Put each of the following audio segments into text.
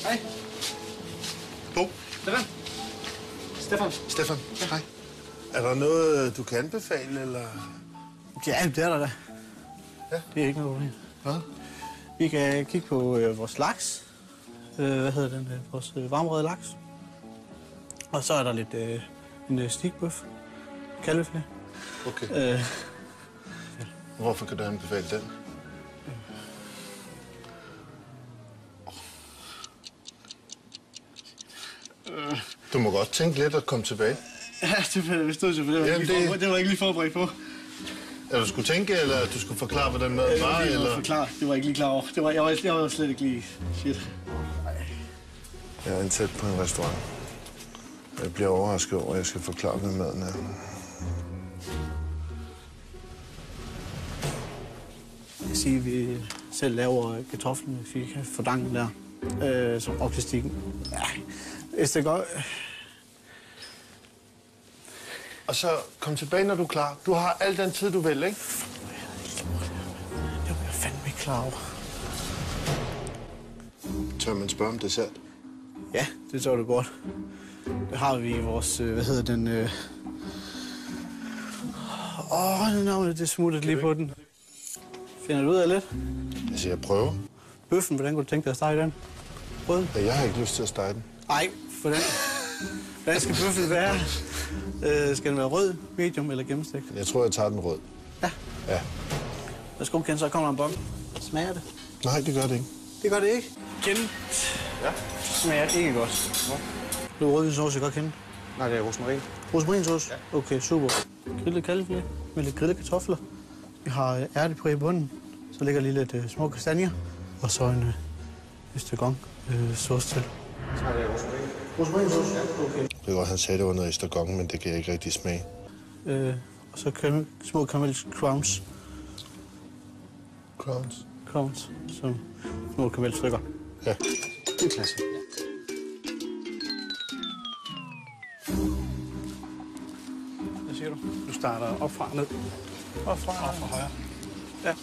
Hej. Bo. Stefan. Ja. Hej. Er der noget, du kan anbefale, eller? Ja, det er der da. Ja. Det er ikke noget problem. Hvad? Vi kan kigge på vores laks. Vores varmrøde laks. Og så er der lidt en stikbøf. Kalveflæ. Okay. Hvorfor kan du anbefale den? Du må godt tænke lidt at komme tilbage. Ja, det stod selvfølgelig. Det var ikke lige forberedt på. Er du skulle tænke, eller du skulle forklare, hvordan maden var? Eller? Forklare. Det var ikke lige klar over. Jeg var slet ikke lige shit. Jeg er ansat på en restaurant. Jeg bliver overrasket over, at jeg skal forklare, hvad maden er. Jeg kan sige, at vi selv laver kartoflen med fika fordanken der, som optistikken. Ja, hvis det går... Og så kom tilbage, når du er klar. Du har al den tid, du vil, ikke? Det var jeg fandme ikke klar over. Tør man spørge om dessert? Ja, det tror du godt. Det har vi i vores, navnet, det smuttede lige på den. Finder du ud af lidt? Altså, jeg prøver. Bøffen, hvordan kunne du tænke dig at stege den? Rød? Ja, jeg har ikke lyst til at stege den. Nej, for den. Hvad skal bøffen være? Skal den være rød, medium eller gennemstegt? Jeg tror, jeg tager den rød. Ja. Ja. Værsgo, Ken, så kommer der en bong. Smager det? Nej, det gør det ikke. Det gør det ikke. Ken. Ja? Smager ikke godt. Det er rødvinsauce, jeg godt kende. Nej, det er rosmarin. Rosmarinsauce? Ja. Okay, super. Grillet kalveflæ med lidt grillede kartofler. Vi har ærtepuré i bunden. Så ligger lige lidt små kastanjer. Og så en estragon sauce til. Så er det rosmarin. Rosmarinsauce? Ja. Okay. Det er godt, han sagde, det var noget estragon, men det kan jeg ikke rigtig smage. Og så små caramel crowns. Crowns? Crowns, som små karamelstykker. Ja. Det er klasse. Hvad siger du? Du starter op fra ned. Op fra højre. Ja.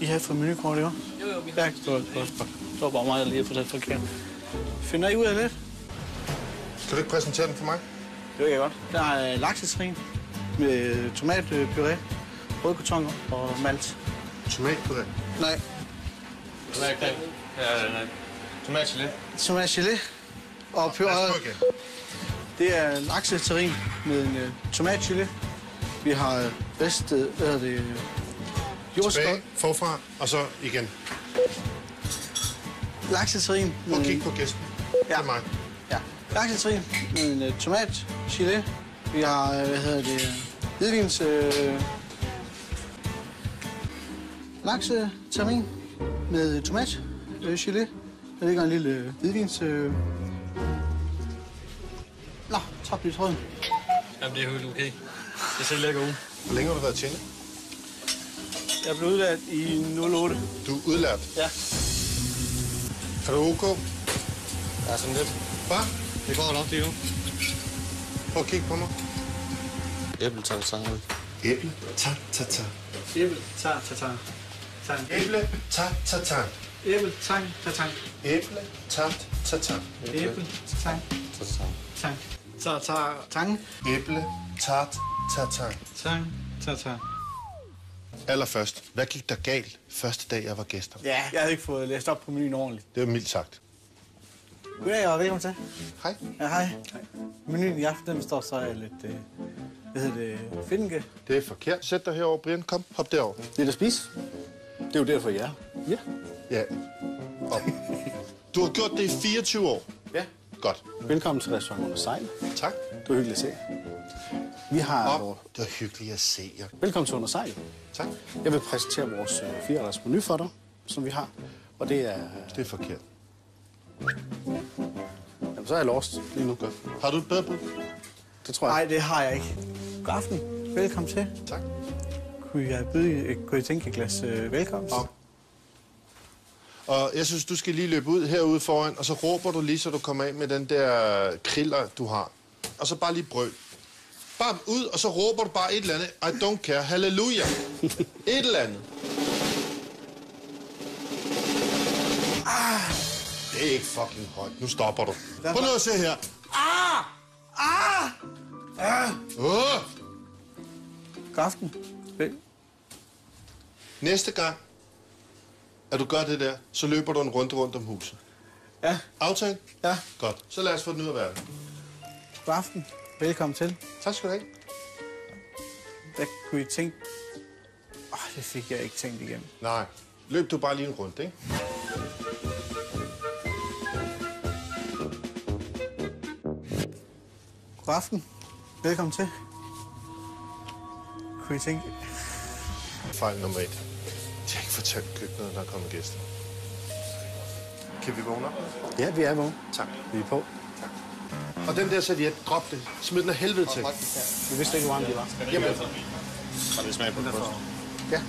I har fået menukort, ikke? Jo, vi har. Ja, det var bare mig, der lige har fortalt forkert. Finder I ud af lidt? Kan du ikke præsentere den for mig? Det vil jeg godt. Der er laksetrin med tomatpuré, rødkartoner og malt. Tomatpuré? Nej. Tomatcreme. Ja, nej. Tomatgelé. Tomatgelé og puré. Det er laksetrin med en tomatgelé. Vi har ristet, jordskål. Tilbage, forfra, og så igen. Laksetrin. Prøv at kigge på gæsten. Ja. Det er mig. Ja. Laksetrin med en tomatgelé. Vi har, hvidvins... laksetermin med tomatgelé. Der ligger en lille hvidvins... Nå, tabte lige tråden. Jamen, det er helt okay. Det ser lækker ud. Hvor længe har du været tjener? Jeg blev udlært i 08. Du er udlært. Ja. Er du OK? Ja, sådan lidt. Hvad? Det går nok lige nu. Prøv at kigge på mig. Æbletang. Æble, ta-ta-ta. Æble, tang. Æble, ta-ta-ta. Æble, tang. Æble, ta-ta-ta. Æble, tang. Tang. Æble, ta-ta-ta. Tang. Allerførst, hvad gik der galt første dag, jeg var gæst her? Ja, jeg havde ikke fået læst op på menuen ordentligt. Det var mildt sagt. Goddag og velkommen til. Hej. Ja, hej. Menuen i aften, den består så af lidt, finke. Det er forkert. Sæt dig herover, Brian. Kom, hop derover. Det er der spise. Det er jo derfor, jeg er. Ja. Ja. Op. Du har gjort det i 24 år. Ja. Godt. Velkommen til restaurant Under Sejl. Tak. Det var hyggeligt at se. Vi har... Op. Det var hyggeligt at se jer. Velkommen til Under Sejl. Tak. Jeg vil præsentere vores 4-retters menu for dig, som vi har. Og det er... Det er forkert. Jamen, så er jeg lost lige nu. Godt. Har du et bedre bud? Det tror jeg. Nej, det har jeg ikke. God aften. Velkommen til. Tak. Kunne I tænke et glas velkomst? Op. Og jeg synes, du skal lige løbe ud herude foran, og så råber du lige, så du kommer af med den der kriller, du har. Og så bare lige brøl. Bare ud, og så råber du bare et eller andet. I don't care. Halleluja. Et eller andet. Det er ikke fucking højt. Nu stopper du. Prøv nu at se her. God aften. Næste gang, at du gør det der, så løber du en rundt om huset. Ja, Aftale? ja. Godt. Så lad os få den ud af verden. God aften. Velkommen til. Tak skal du have. Hvad kunne I tænke? Det fik jeg ikke tænkt igennem. Nej. Løb du bare lige en rundt, ikke? God aften. Velkommen til. Kunne I tænke? Fejl nummer 1. De har ikke fortalt køkkenet, der er kommet gæster. Kan vi vågne op? Ja, vi er vågen. Tak. Vi er på. Og den der serviet, drop det. Smid den af helvede til. Vi vidste ikke, hvor varme de var. Jamen, Har det smag på det? ja.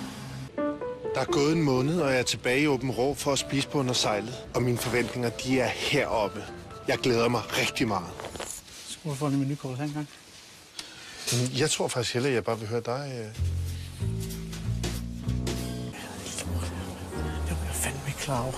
Der er gået en måned, og jeg er tilbage i Åben Rå for at spise på under sejlet. Og mine forventninger, de er heroppe. Jeg glæder mig rigtig meget. Skulle du få en menukort her engang? Jeg tror faktisk hellere, at jeg bare vil høre dig. Det var jeg fandme ikke klar over.